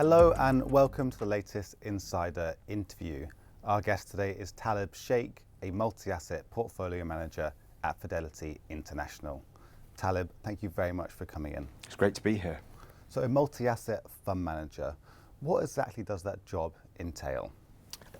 Hello and welcome to the latest Insider interview. Our guest today is Talib Sheikh, a multi-asset portfolio manager at Fidelity International. Talib, thank you very much for coming in. It's great to be here. So a multi-asset fund manager, what exactly does that job entail?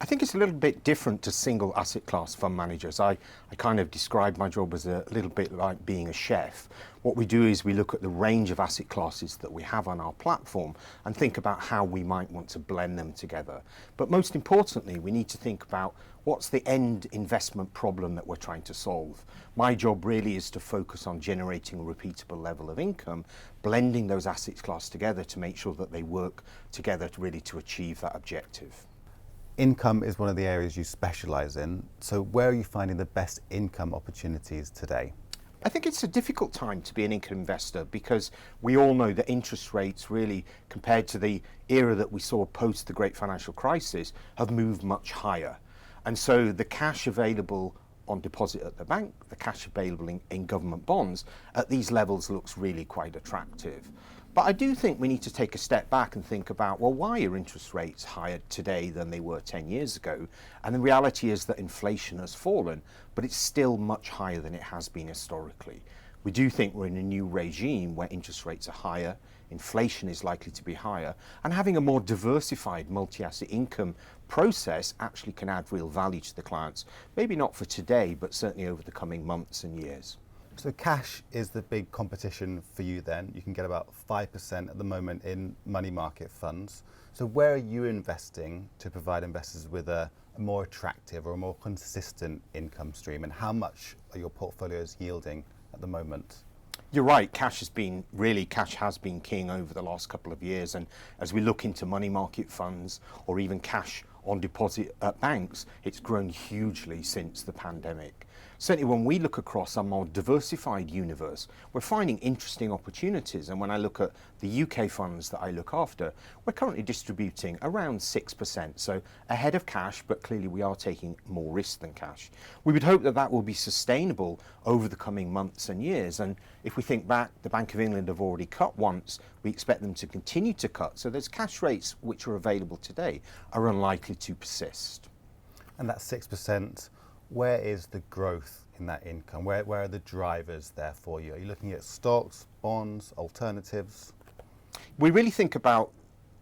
I think it's a little bit different to single asset class fund managers. I kind of describe my job as a little bit like being a chef. What we do is we look at the range of asset classes that we have on our platform and think about how we might want to blend them together. But most importantly, we need to think about what's the end investment problem that we're trying to solve. My job really is to focus on generating a repeatable level of income, blending those asset classes together to make sure that they work together to achieve that objective. Income is one of the areas you specialize in. So where are you finding the best income opportunities today? I think it's a difficult time to be an income investor because we all know that interest rates really, compared to the era that we saw post the great financial crisis, have moved much higher. And so the cash available on deposit at the bank, the cash available in government bonds at these levels looks really quite attractive. But I do think we need to take a step back and think about, well, why are interest rates higher today than they were 10 years ago? And the reality is that inflation has fallen, but it's still much higher than it has been historically. We do think we're in a new regime where interest rates are higher, inflation is likely to be higher, and having a more diversified multi-asset income process actually can add real value to the clients. Maybe not for today, but certainly over the coming months and years. So cash is the big competition for you then. You can get about 5% at the moment in money market funds. So where are you investing to provide investors with a more attractive or a more consistent income stream? And how much are your portfolios yielding at the moment? You're right, cash has been king over the last couple of years. And as we look into money market funds or even cash on deposit at banks, it's grown hugely since the pandemic. Certainly when we look across a more diversified universe, we're finding interesting opportunities. And when I look at the UK funds that I look after, we're currently distributing around 6%. So ahead of cash, but clearly we are taking more risk than cash. We would hope that that will be sustainable over the coming months and years. And if we think back, the Bank of England have already cut once. We expect them to continue to cut. So those cash rates which are available today are unlikely to persist. And that 6%, where is the growth in that income? Where are the drivers there for you? Are you looking at stocks, bonds, alternatives? We really think about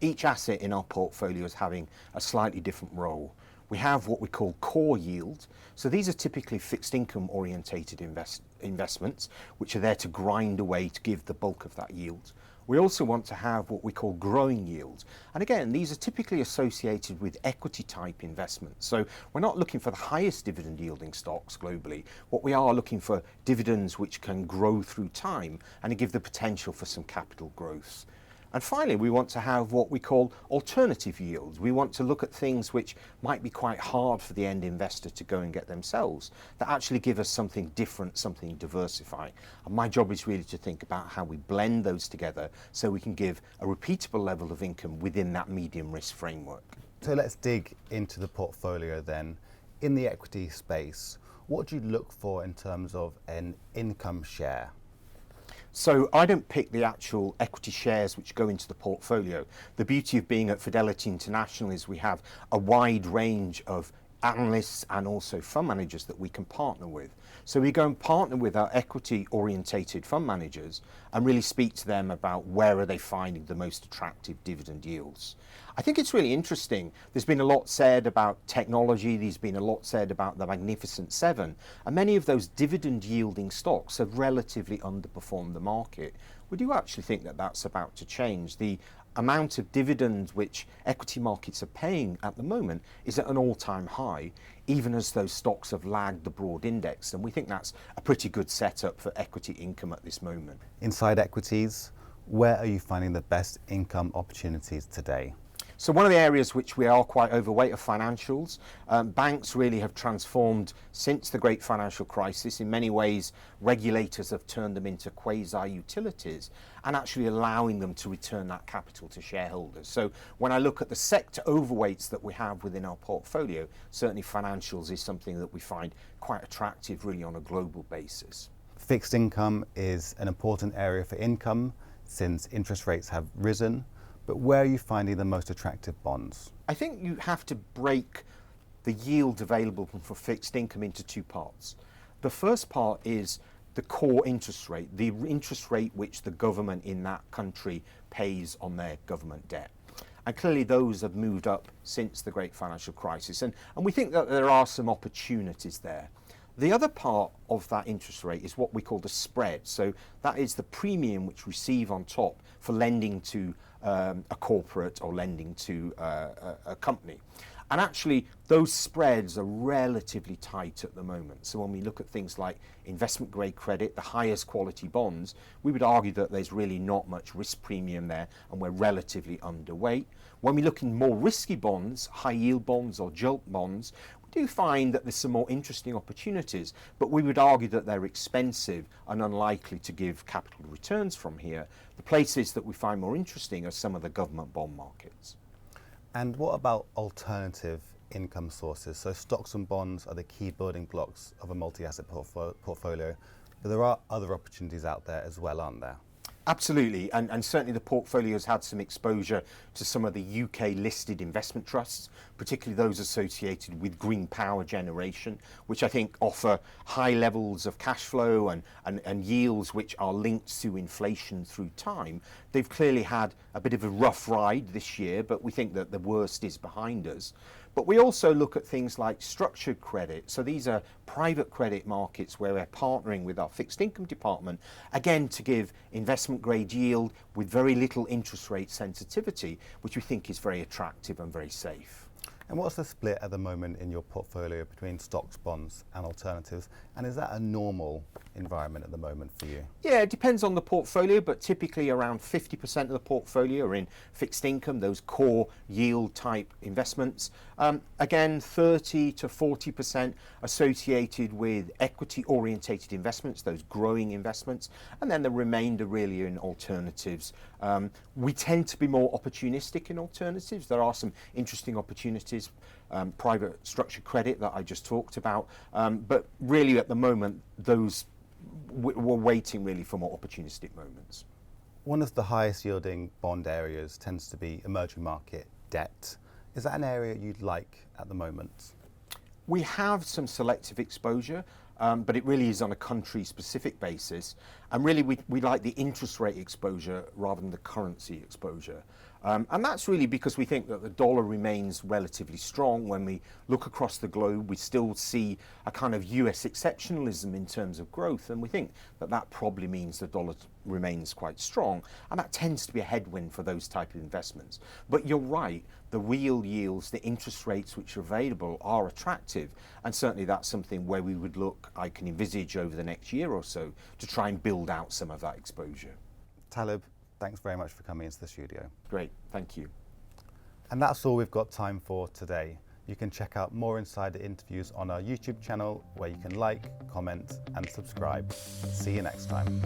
each asset in our portfolio as having a slightly different role. We have what we call core yield. So these are typically fixed income orientated investments, which are there to grind away to give the bulk of that yield. We also want to have what we call growing yield. And again, these are typically associated with equity type investments. So we're not looking for the highest dividend yielding stocks globally. What we are looking for dividends which can grow through time and give the potential for some capital growth. And finally, we want to have what we call alternative yield. We want to look at things which might be quite hard for the end investor to go and get themselves, that actually give us something different, something diversified. And my job is really to think about how we blend those together so we can give a repeatable level of income within that medium risk framework. So let's dig into the portfolio then. In the equity space, what do you look for in terms of an income share? So I don't pick the actual equity shares which go into the portfolio. The beauty of being at Fidelity International is we have a wide range of analysts and also fund managers that we can partner with. So we go and partner with our equity orientated fund managers and really speak to them about where are they finding the most attractive dividend yields. I think it's really interesting. There's been a lot said about technology. There's been a lot said about the Magnificent Seven. And many of those dividend yielding stocks have relatively underperformed the market. We do actually think that that's about to change. The amount of dividends which equity markets are paying at the moment is at an all-time high, even as those stocks have lagged the broad index. And we think that's a pretty good setup for equity income at this moment. Inside equities, where are you finding the best income opportunities today? So one of the areas which we are quite overweight are financials. Banks really have transformed since the great financial crisis. In many ways, regulators have turned them into quasi-utilities and actually allowing them to return that capital to shareholders. So when I look at the sector overweights that we have within our portfolio, certainly financials is something that we find quite attractive really on a global basis. Fixed income is an important area for income since interest rates have risen. But where are you finding the most attractive bonds? I think you have to break the yield available for fixed income into two parts. The first part is the core interest rate, the interest rate which the government in that country pays on their government debt. And clearly those have moved up since the great financial crisis. And we think that there are some opportunities there. The other part of that interest rate is what we call the spread. So that is the premium which we receive on top for lending to a corporate or lending to a company. And actually, those spreads are relatively tight at the moment. So when we look at things like investment grade credit, the highest quality bonds, we would argue that there's really not much risk premium there and we're relatively underweight. When we look in more risky bonds, high yield bonds or gilt bonds, we do find that there's some more interesting opportunities, but we would argue that they're expensive and unlikely to give capital returns from here. The places that we find more interesting are some of the government bond markets. And what about alternative income sources? So stocks and bonds are the key building blocks of a multi-asset portfolio, but there are other opportunities out there as well, aren't there? Absolutely, and certainly the portfolio has had some exposure to some of the UK listed investment trusts, particularly those associated with green power generation, which I think offer high levels of cash flow and yields which are linked to inflation through time. They've clearly had a bit of a rough ride this year, but we think that the worst is behind us. But we also look at things like structured credit. So these are private credit markets where we're partnering with our fixed income department, again, to give investment grade yield with very little interest rate sensitivity, which we think is very attractive and very safe. And what's the split at the moment in your portfolio between stocks, bonds and alternatives? And is that a normal environment at the moment for you? Yeah, it depends on the portfolio, but typically around 50% of the portfolio are in fixed income, those core yield type investments. Again, 30 to 40% associated with equity orientated investments, those growing investments, and then the remainder really in alternatives. We tend to be more opportunistic in alternatives. There are some interesting opportunities, private structured credit that I just talked about, but really at the moment those we're waiting really for more opportunistic moments. One of the highest yielding bond areas tends to be emerging market debt. Is that an area you'd like at the moment? We have some selective exposure, but it really is on a country specific basis. And really we like the interest rate exposure rather than the currency exposure. And that's really because we think that the dollar remains relatively strong. When we look across the globe, we still see a kind of US exceptionalism in terms of growth. And we think that that probably means the dollar remains quite strong. And that tends to be a headwind for those type of investments. But you're right, the real yields, the interest rates which are available are attractive. And certainly that's something where we would look, I can envisage over the next year or so, to try and build out some of that exposure. Talib, thanks very much for coming into the studio. Great, thank you. And that's all we've got time for today. You can check out more insider interviews on our YouTube channel, where you can like, comment and subscribe. See you next time.